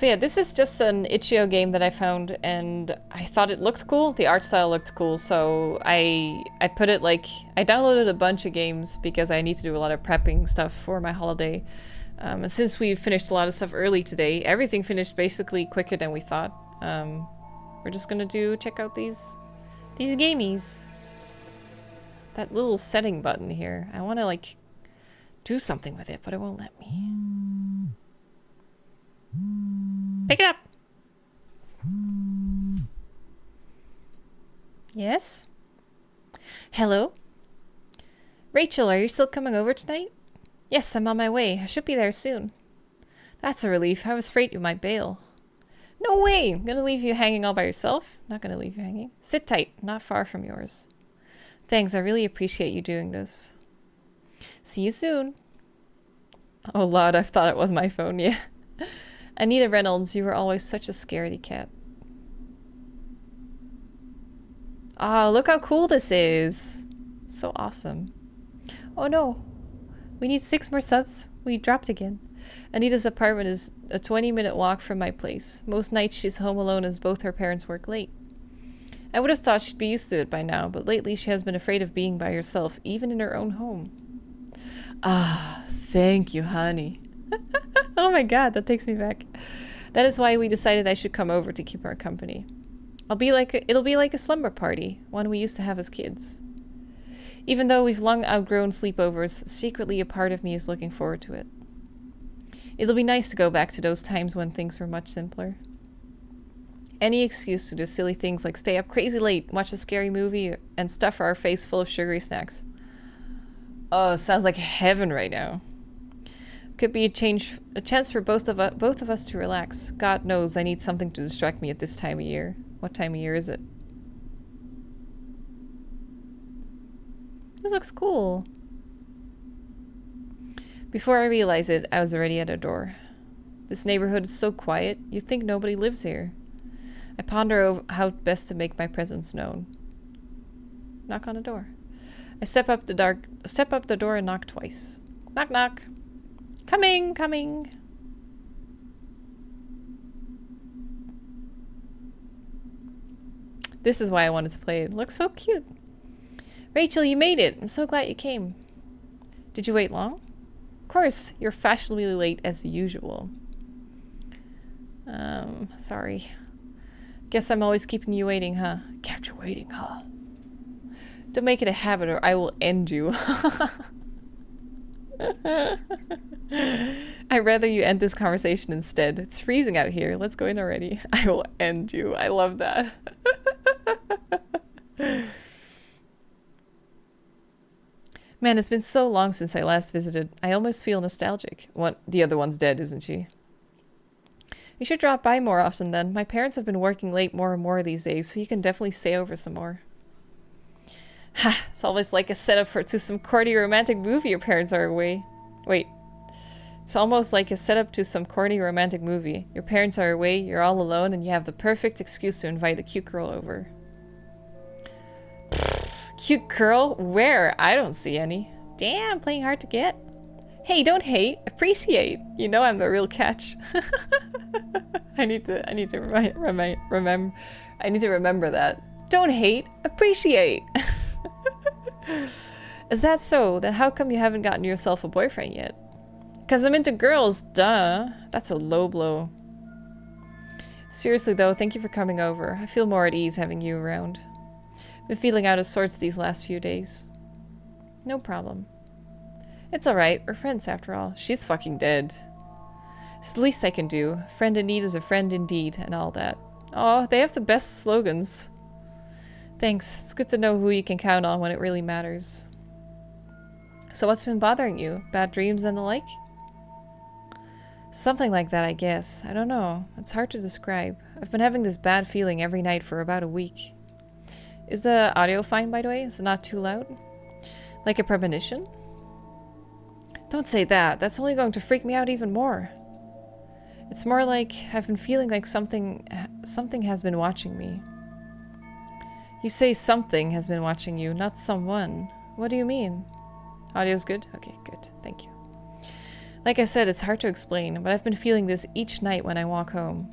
So yeah, this is just an itch.io game that I found, and I thought it looked cool. The art style looked cool, so I put it like... I downloaded a bunch of games because I need to do a lot of prepping stuff for my holiday. And since we finished a lot of stuff early today, everything finished basically quicker than we thought. We're just gonna check out these gamies. That little setting button here. I want to like do something with it, but it won't let me. Pick it up. Yes? Hello? Rachel, are you still coming over tonight? Yes, I'm on my way. I should be there soon. That's a relief. I was afraid you might bail. No way! I'm gonna leave you hanging all by yourself. Not gonna leave you hanging. Sit tight. Not far from yours. Thanks. I really appreciate you doing this. See you soon. Oh, Lord, I thought it was my phone. Yeah. Anita Reynolds, you were always such a scaredy cat. Oh, look how cool this is. So awesome. Oh no. We need 6 more subs. We dropped again. Anita's apartment is a 20-minute walk from my place. Most nights she's home alone as both her parents work late. I would have thought she'd be used to it by now, but lately she has been afraid of being by herself, even in her own home. Ah, thank you, honey. Oh my god, that takes me back. That is why we decided I should come over to keep her company. It'll be like a slumber party, one we used to have as kids. Even though we've long outgrown sleepovers, secretly a part of me is looking forward to it. It'll be nice to go back to those times when things were much simpler. Any excuse to do silly things like stay up crazy late, watch a scary movie, and stuff our face full of sugary snacks. Oh, it sounds like heaven right now. Could be a chance for both of us to relax. God knows I need something to distract me at this time of year. What time of year is it? This looks cool. Before I realized it, I was already at a door. This neighborhood is so quiet, you'd think nobody lives here. I ponder over how best to make my presence known. Knock on the door. I step up the door and knock twice. Knock, knock. Coming, coming. This is why I wanted to play it. It looks so cute. Rachel, you made it. I'm so glad you came. Did you wait long? Of course, you're fashionably late as usual. Sorry. Guess I'm always keeping you waiting, huh? Kept you waiting, huh? Don't make it a habit or I will end you. I'd rather you end this conversation instead. It's freezing out here. Let's go in already. I will end you. I love that. Man, it's been so long since I last visited. I almost feel nostalgic. The other one's dead, isn't she? You should drop by more often then. My parents have been working late more and more these days, so you can definitely stay over some more. Ha! It's almost like a setup to some corny romantic movie your parents are away. Wait. It's almost like a setup to some corny romantic movie. Your parents are away, you're all alone, and you have the perfect excuse to invite a cute girl over. Cute girl? Where? I don't see any. Damn, playing hard to get. Hey, don't hate. Appreciate. You know I'm the real catch. I need to remember that. Don't hate. Appreciate. Is that so? Then how come you haven't gotten yourself a boyfriend yet? 'Cause I'm into girls, duh. That's a low blow. Seriously though, thank you for coming over. I feel more at ease having you around. Been feeling out of sorts these last few days. No problem. It's alright, we're friends after all. She's fucking dead. It's the least I can do. Friend in need is a friend indeed, and all that. Oh, they have the best slogans. Thanks. It's good to know who you can count on when it really matters. So what's been bothering you? Bad dreams and the like? Something like that, I guess. I don't know. It's hard to describe. I've been having this bad feeling every night for about a week. Is the audio fine, by the way? Is it not too loud? Like a premonition? Don't say that. That's only going to freak me out even more. It's more like I've been feeling like something has been watching me. You say something has been watching you, not someone. What do you mean? Audio's good? Okay, good. Thank you. Like I said, it's hard to explain, but I've been feeling this each night when I walk home.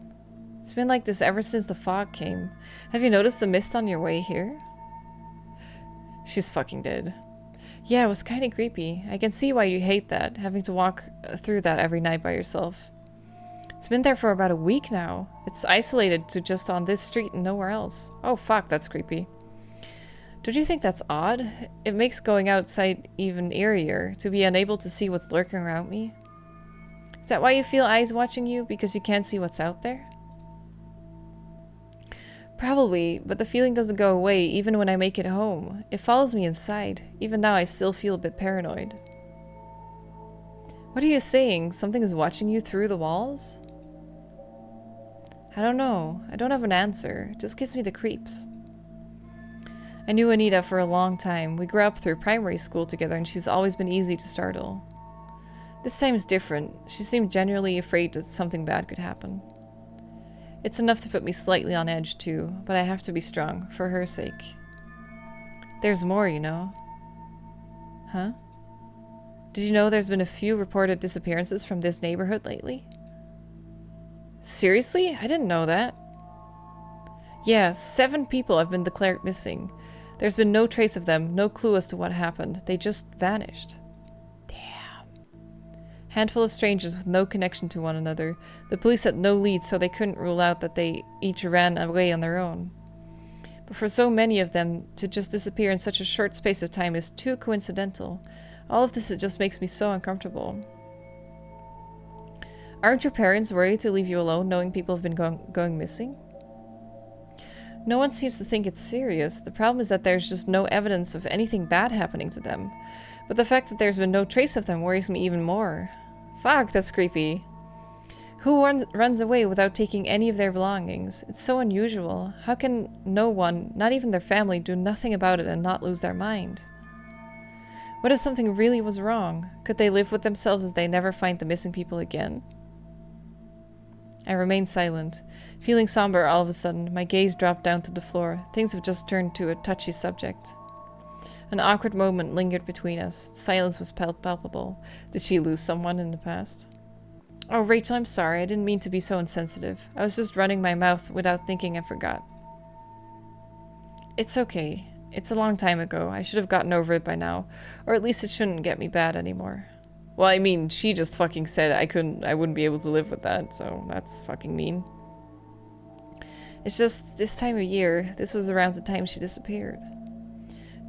It's been like this ever since the fog came. Have you noticed the mist on your way here? She's fucking dead. Yeah, it was kind of creepy. I can see why you hate that, having to walk through that every night by yourself. It's been there for about a week now. It's isolated to just on this street and nowhere else. Oh fuck, that's creepy. Don't you think that's odd? It makes going outside even eerier, to be unable to see what's lurking around me. Is that why you feel eyes watching you? Because you can't see what's out there? Probably, but the feeling doesn't go away even when I make it home. It follows me inside. Even now I still feel a bit paranoid. What are you saying? Something is watching you through the walls? I don't know. I don't have an answer. It just gives me the creeps. I knew Anita for a long time. We grew up through primary school together and she's always been easy to startle. This time is different. She seemed genuinely afraid that something bad could happen. It's enough to put me slightly on edge too, but I have to be strong, for her sake. There's more, you know. Huh? Did you know there's been a few reported disappearances from this neighborhood lately? Seriously? I didn't know that. Yeah, 7 people have been declared missing. There's been no trace of them, no clue as to what happened. They just vanished. Handful of strangers with no connection to one another. The police had no lead, so they couldn't rule out that they each ran away on their own. But for so many of them to just disappear in such a short space of time is too coincidental. All of this, it just makes me so uncomfortable. Aren't your parents worried to leave you alone knowing people have been going missing? No one seems to think it's serious. The problem is that there's just no evidence of anything bad happening to them. But the fact that there's been no trace of them worries me even more. Fuck, that's creepy. Who runs away without taking any of their belongings? It's so unusual. How can no one, not even their family, do nothing about it and not lose their mind? What if something really was wrong? Could they live with themselves as they never find the missing people again? I remained silent. Feeling somber all of a sudden, my gaze dropped down to the floor. Things have just turned to a touchy subject. An awkward moment lingered between us. Silence was palpable. Did she lose someone in the past? Oh, Rachel, I'm sorry. I didn't mean to be so insensitive. I was just running my mouth without thinking and forgot. It's okay. It's a long time ago. I should have gotten over it by now. Or at least it shouldn't get me bad anymore. Well, I mean, she just fucking said I wouldn't be able to live with that, so that's fucking mean. It's just this time of year. This was around the time she disappeared.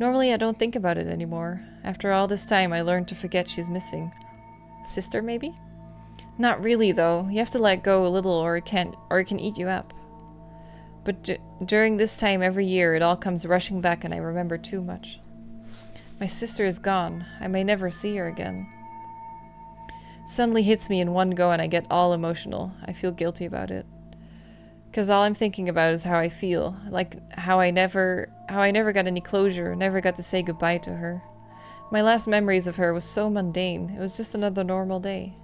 Normally, I don't think about it anymore. After all this time, I learned to forget she's missing. Sister, maybe? Not really, though. You have to let go a little or it can eat you up. But during this time every year, it all comes rushing back and I remember too much. My sister is gone. I may never see her again. It suddenly hits me in one go and I get all emotional. I feel guilty about it. Because all I'm thinking about is how I feel, like how I never got any closure, never got to say goodbye to her. My last memories of her was so mundane. It was just another normal day.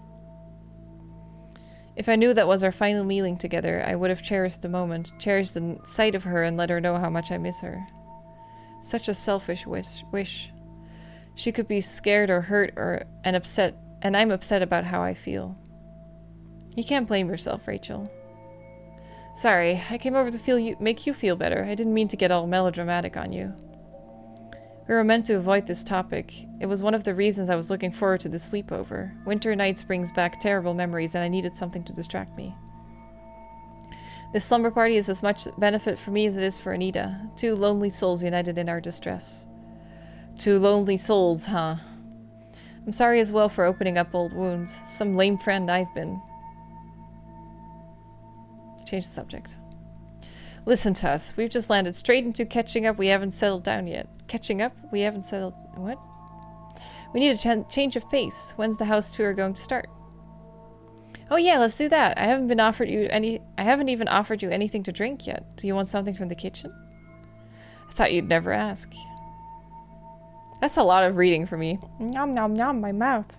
If I knew that was our final meeting together, I would have cherished the moment, cherished the sight of her and let her know how much I miss her. Such a selfish wish. She could be scared or hurt and upset, and I'm upset about how I feel. You can't blame yourself, Rachel. Sorry, I came over to make you feel better. I didn't mean to get all melodramatic on you. We were meant to avoid this topic. It was one of the reasons I was looking forward to this sleepover. Winter nights brings back terrible memories and I needed something to distract me. This slumber party is as much benefit for me as it is for Anita. 2 lonely souls united in our distress. 2 lonely souls, huh? I'm sorry as well for opening up old wounds. Some lame friend I've been. Change the subject. Listen to us. We've just landed straight into catching up. We haven't settled down yet. Catching up? We haven't settled... What? We need a change of pace. When's the house tour going to start? Oh yeah, let's do that. I haven't even offered you anything to drink yet. Do you want something from the kitchen? I thought you'd never ask. That's a lot of reading for me. Nom nom nom, my mouth.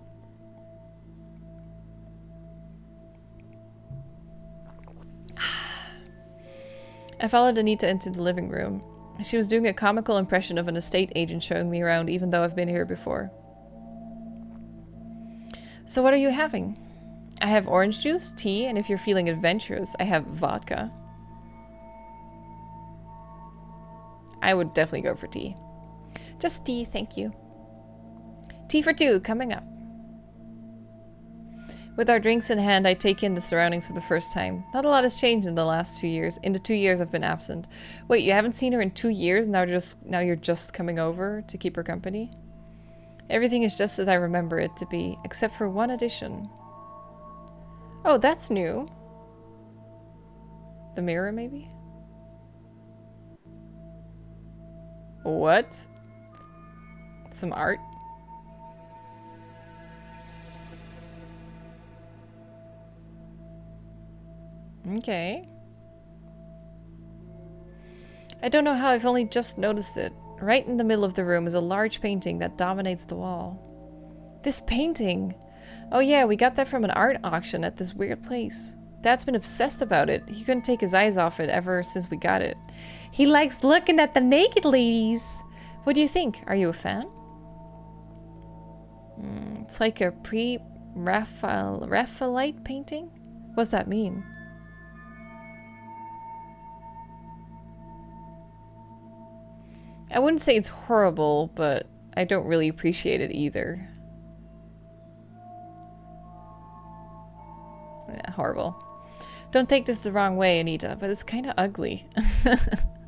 I followed Anita into the living room. She was doing a comical impression of an estate agent showing me around even though I've been here before. So what are you having? I have orange juice, tea, and if you're feeling adventurous, I have vodka. I would definitely go for tea. Just tea, thank you. Tea for two, coming up. With our drinks in hand, I take in the surroundings for the first time. Not a lot has changed in the last 2 years. In the 2 years I've been absent. Wait, you haven't seen her in 2 years? Now you're just coming over to keep her company? Everything is just as I remember it to be, except for one addition. Oh, that's new. The mirror, maybe? What? Some art? Okay. I don't know how I've only just noticed it. Right in the middle of the room is a large painting that dominates the wall. This painting! Oh yeah, we got that from an art auction at this weird place. Dad's been obsessed about it. He couldn't take his eyes off it ever since we got it. He likes looking at the naked ladies! What do you think? Are you a fan? It's like a pre-Raphaelite painting? What's that mean? I wouldn't say it's horrible, but I don't really appreciate it either. Yeah, horrible. Don't take this the wrong way, Anita, but it's kind of ugly.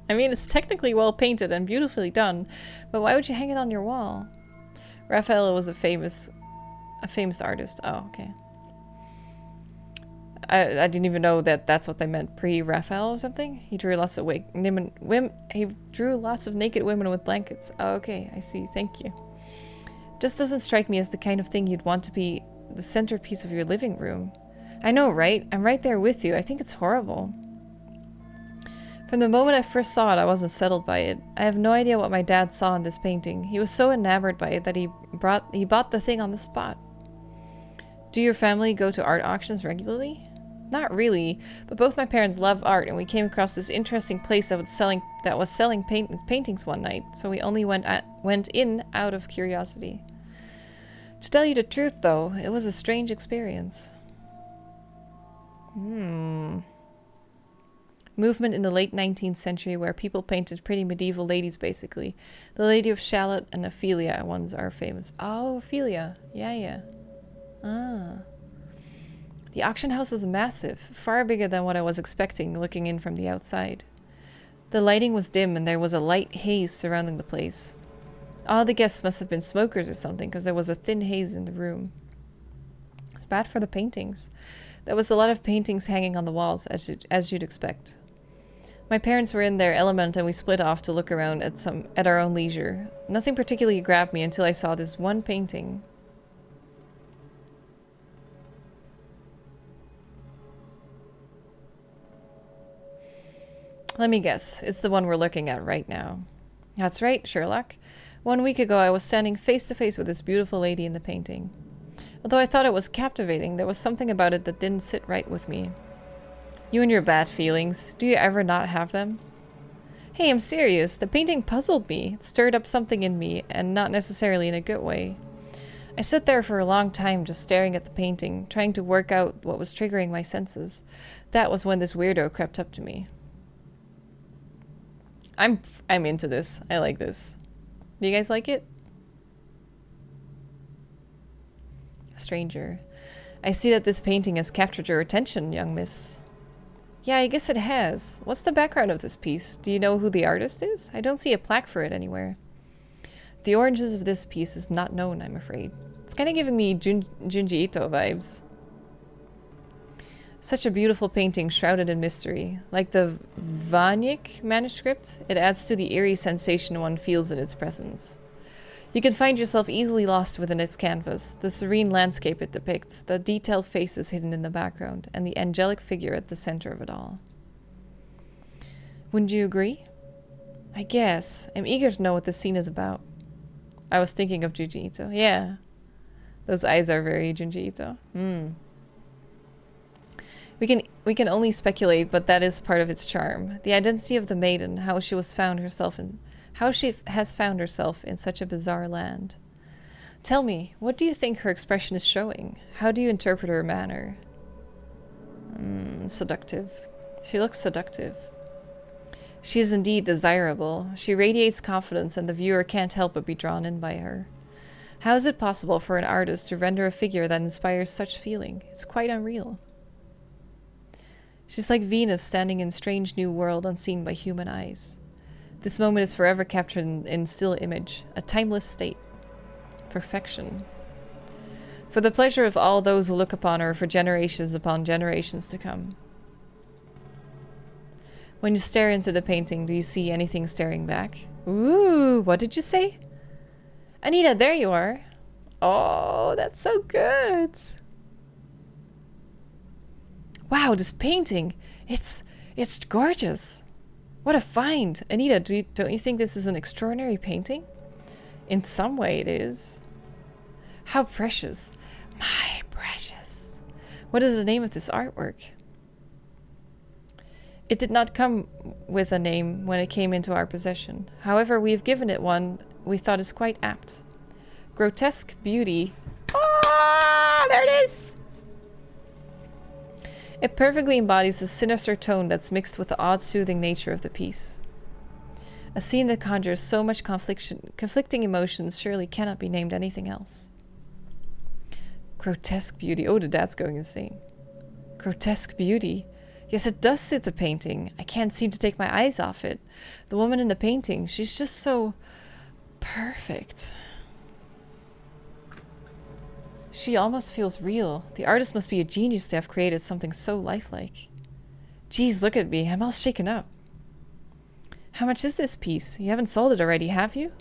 I mean, it's technically well painted and beautifully done, but why would you hang it on your wall? Raphael was a famous artist. Oh, okay. I didn't even know that that's what they meant, pre-Raphael or something. He drew lots of naked women with blankets. Oh, okay, I see. Thank you. Just doesn't strike me as the kind of thing you'd want to be the centerpiece of your living room. I know, right? I'm right there with you. I think it's horrible. From the moment I first saw it, I wasn't settled by it. I have no idea what my dad saw in this painting. He was so enamored by it that he bought the thing on the spot. Do your family go to art auctions regularly? Not really, but both my parents love art, and we came across this interesting place that was selling paintings one night, so we only went in out of curiosity. To tell you the truth, though, it was a strange experience. Movement in the late 19th century where people painted pretty medieval ladies, basically. The Lady of Shalott and Ophelia ones are famous. Oh, Ophelia. Yeah. Ah. The auction house was massive, far bigger than what I was expecting looking in from the outside. The lighting was dim and there was a light haze surrounding the place. All the guests must have been smokers or something because there was a thin haze in the room. It's bad for the paintings. There was a lot of paintings hanging on the walls, as you'd expect. My parents were in their element and we split off to look around at our own leisure. Nothing particularly grabbed me until I saw this one painting. Let me guess, it's the one we're looking at right now. That's right, Sherlock. 1 week ago I was standing face to face with this beautiful lady in the painting. Although I thought it was captivating, there was something about it that didn't sit right with me. You and your bad feelings, do you ever not have them? Hey, I'm serious, the painting puzzled me. It stirred up something in me, and not necessarily in a good way. I stood there for a long time just staring at the painting, trying to work out what was triggering my senses. That was when this weirdo crept up to me. I'm into this. I like this. Do you guys like it? Stranger. I see that this painting has captured your attention, young miss. Yeah, I guess it has. What's the background of this piece? Do you know who the artist is? I don't see a plaque for it anywhere. The origins of this piece is not known, I'm afraid. It's kind of giving me Junji Ito vibes. Such a beautiful painting shrouded in mystery. Like the Vanyik manuscript, it adds to the eerie sensation one feels in its presence. You can find yourself easily lost within its canvas, the serene landscape it depicts, the detailed faces hidden in the background, and the angelic figure at the center of it all. Wouldn't you agree? I guess. I'm eager to know what this scene is about. I was thinking of Junji Ito. Yeah. Those eyes are very Junji Ito. We can only speculate, but that is part of its charm. The identity of the maiden, how she has found herself in such a bizarre land. Tell me, what do you think her expression is showing? How do you interpret her manner? Seductive. She looks seductive. She is indeed desirable. She radiates confidence, and the viewer can't help but be drawn in by her. How is it possible for an artist to render a figure that inspires such feeling? It's quite unreal. She's like Venus standing in a strange new world unseen by human eyes. This moment is forever captured in still image, a timeless state. Perfection. For the pleasure of all those who look upon her for generations upon generations to come. When you stare into the painting, do you see anything staring back? Ooh, what did you say? Anita, there you are. Oh, that's so good. Wow, this painting. It's gorgeous. What a find. Anita, don't you think this is an extraordinary painting? In some way it is. How precious. My precious. What is the name of this artwork? It did not come with a name when it came into our possession. However, we have given it one we thought is quite apt. Grotesque Beauty. Ah, there it is! It perfectly embodies the sinister tone that's mixed with the odd soothing nature of the piece. A scene that conjures so much conflicting emotions surely cannot be named anything else. Grotesque Beauty. Oh, the dad's going insane. Grotesque Beauty. Yes, it does suit the painting. I can't seem to take my eyes off it. The woman in the painting, she's just so perfect. She almost feels real. The artist must be a genius to have created something so lifelike. Geez, look at me. I'm all shaken up. How much is this piece? You haven't sold it already, have you?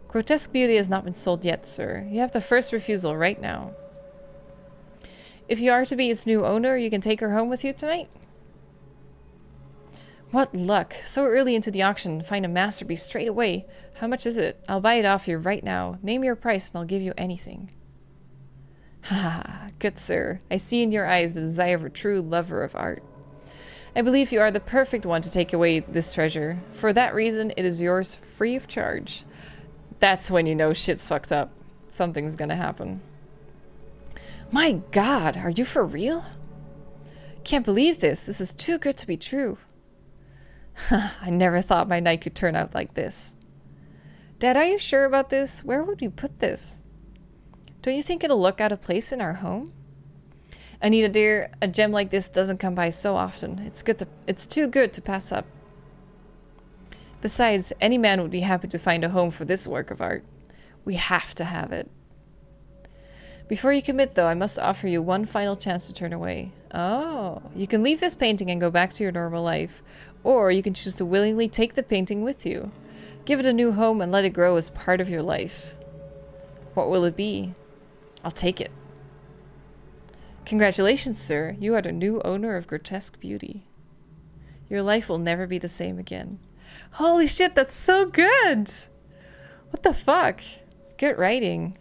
Grotesque Beauty has not been sold yet, sir. You have the first refusal right now. If you are to be its new owner, you can take her home with you tonight. What luck. So early into the auction, find a masterpiece straight away. How much is it? I'll buy it off you right now. Name your price and I'll give you anything. Ha, good sir. I see in your eyes the desire of a true lover of art. I believe you are the perfect one to take away this treasure. For that reason, it is yours free of charge. That's when you know shit's fucked up. Something's gonna happen. My God, are you for real? Can't believe this. This is too good to be true. I never thought my night could turn out like this. Dad, are you sure about this? Where would we put this? Don't you think it'll look out of place in our home? Anita dear, a gem like this doesn't come by so often. It's too good to pass up. Besides, any man would be happy to find a home for this work of art. We have to have it. Before you commit, though, I must offer you one final chance to turn away. Oh, you can leave this painting and go back to your normal life, or you can choose to willingly take the painting with you. Give it a new home and let it grow as part of your life. What will it be? I'll take it. Congratulations, sir. You are the new owner of Grotesque Beauty. Your life will never be the same again. Holy shit, that's so good! What the fuck? Good writing.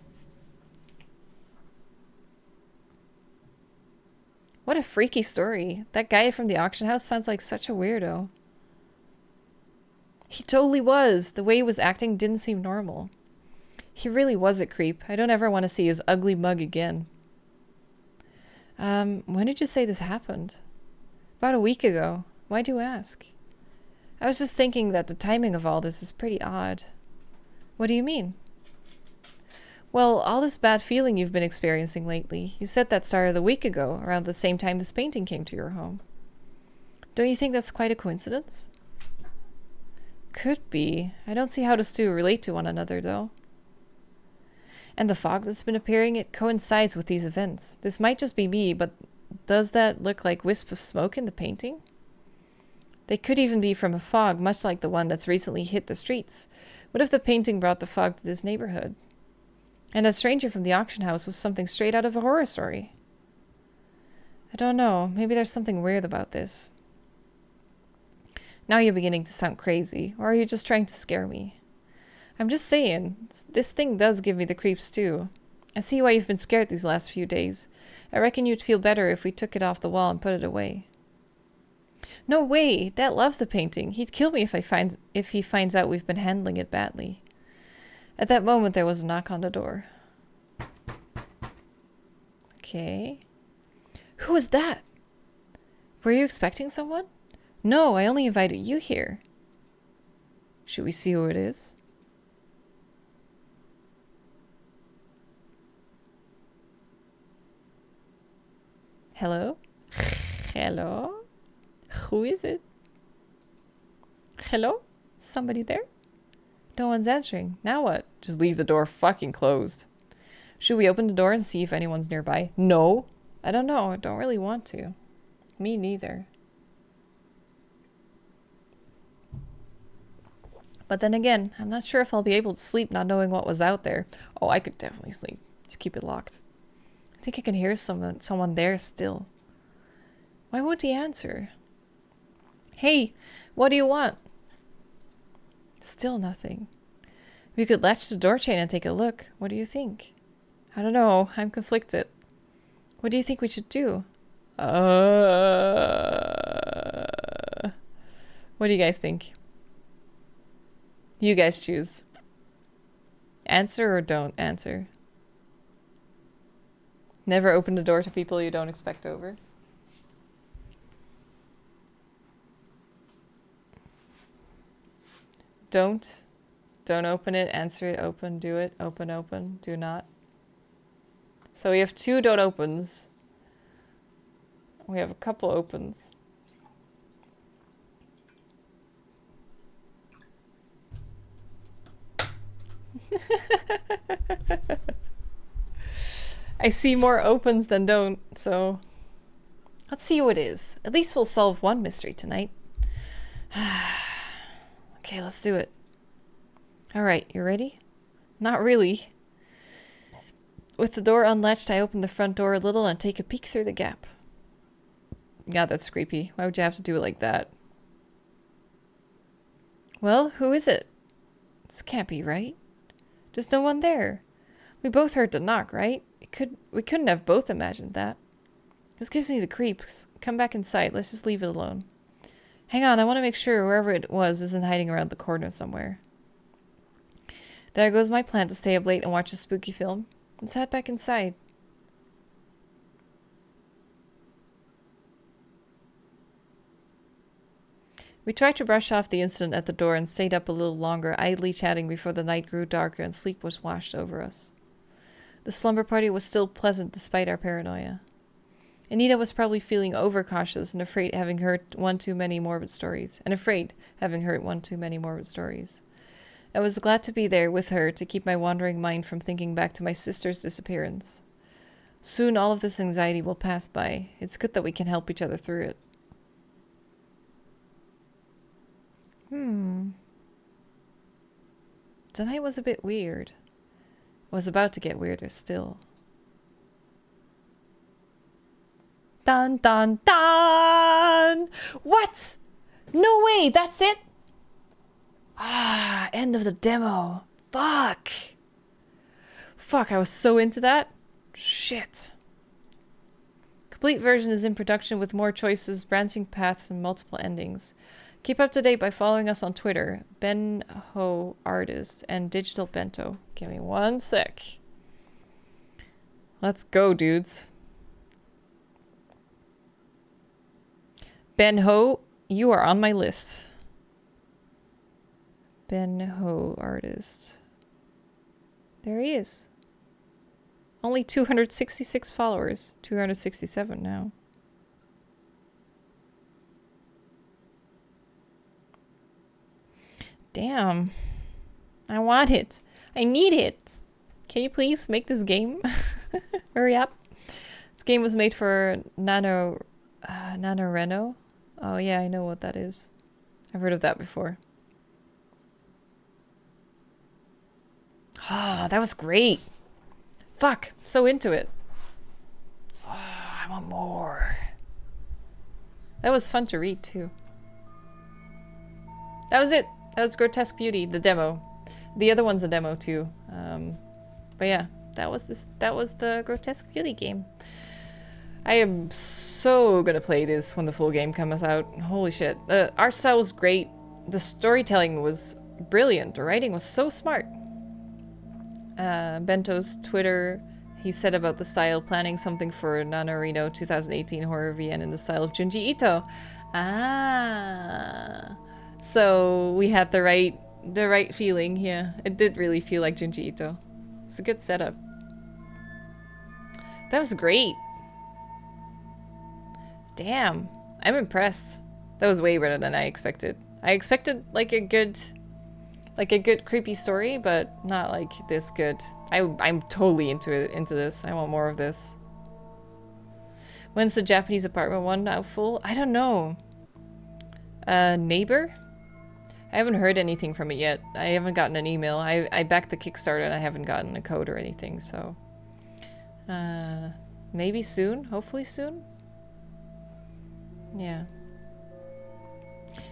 What a freaky story. That guy from the auction house sounds like such a weirdo. He totally was. The way he was acting didn't seem normal. He really was a creep. I don't ever want to see his ugly mug again. When did you say this happened? About a week ago. Why do you ask? I was just thinking that the timing of all this is pretty odd. What do you mean? Well, all this bad feeling you've been experiencing lately, you said that started a week ago, around the same time this painting came to your home. Don't you think that's quite a coincidence? Could be. I don't see how the two relate to one another, though. And the fog that's been appearing, it coincides with these events. This might just be me, but does that look like wisp of smoke in the painting? They could even be from a fog, much like the one that's recently hit the streets. What if the painting brought the fog to this neighborhood? And that stranger from the auction house was something straight out of a horror story. I don't know. Maybe there's something weird about this. Now you're beginning to sound crazy, or are you just trying to scare me? I'm just saying, this thing does give me the creeps too. I see why you've been scared these last few days. I reckon you'd feel better if we took it off the wall and put it away. No way! Dad loves the painting. He'd kill me if he finds out we've been handling it badly. At that moment, there was a knock on the door. Okay. Who was that? Were you expecting someone? No, I only invited you here. Should we see who it is? Hello? Hello? Who is it? Hello? Somebody there? No one's answering. Now what? Just leave the door fucking closed. Should we open the door and see if anyone's nearby? No. I don't know. I don't really want to. Me neither. But then again, I'm not sure if I'll be able to sleep not knowing what was out there. Oh, I could definitely sleep. Just keep it locked. I think I can hear someone there still. Why won't he answer? Hey, what do you want? Still nothing. We could latch the door chain and take a look. What do you think? I don't know. I'm conflicted. What do you think we should do? What do you guys think? You guys choose. Answer or don't answer. Never open the door to people you don't expect over. Don't open it, answer it, open, do it, open, do not. So we have 2 don't opens. We have a couple opens. I see more opens than don't, so let's see who it is. At least we'll solve one mystery tonight. Okay, let's do it. Alright, you ready? Not really. With the door unlatched, I open the front door a little and take a peek through the gap. God, that's creepy. Why would you have to do it like that? Well, who is it? This can't be right. There's no one there. We both heard the knock, right? We couldn't have both imagined that. This gives me the creeps. Come back inside. Let's just leave it alone. Hang on, I want to make sure whoever it was isn't hiding around the corner somewhere. There goes my plan to stay up late and watch a spooky film. Let's head back inside. We tried to brush off the incident at the door and stayed up a little longer, idly chatting before the night grew darker and sleep was washed over us. The slumber party was still pleasant despite our paranoia. Anita was probably feeling overcautious and afraid having heard one too many morbid stories. I was glad to be there with her to keep my wandering mind from thinking back to my sister's disappearance. Soon all of this anxiety will pass by. It's good that we can help each other through it. Tonight was a bit weird. It was about to get weirder still. Dun dun dun! What? No way, that's it? Ah, end of the demo. Fuck. Fuck, I was so into that. Shit. Complete version is in production with more choices, branching paths, and multiple endings. Keep up to date by following us on Twitter, benho artist and digital bento. Give me one sec. Let's go, dudes. Benho, you are on my list. Benho artist. There he is. Only 266 followers. 267 now. Damn. I want it. I need it. Can you please make this game? Hurry up. This game was made for NaNoRenO. Oh yeah, I know what that is. I've heard of that before. Ah, that was great. Fuck, so into it. Oh, I want more. That was fun to read too. That was it. That was Grotesque Beauty, the demo. The other one's a demo too. But yeah, that was the Grotesque Beauty game. I am so gonna play this when the full game comes out. Holy shit. The art style was great. The storytelling was brilliant. The writing was so smart. Bento's Twitter. He said about the style, planning something for Nanarino 2018 horror VN in the style of Junji Ito. Ah, so we had the right feeling. Yeah, it did really feel like Junji Ito. It's a good setup. That was great. Damn, I'm impressed. That was way better than I expected. I expected like a good creepy story, but not like this good. I'm totally into this. I want more of this. When's the Japanese apartment one now full? I don't know. Neighbor? I haven't heard anything from it yet. I haven't gotten an email. I backed the Kickstarter and I haven't gotten a code or anything, so maybe soon, hopefully soon. Yeah.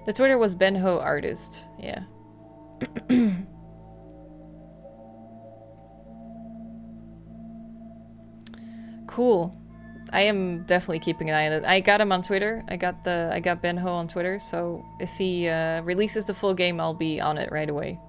The Twitter was Benho Artist. Yeah. Cool. I am definitely keeping an eye on it. I got him on Twitter. I got Benho on Twitter, so if he releases the full game, I'll be on it right away.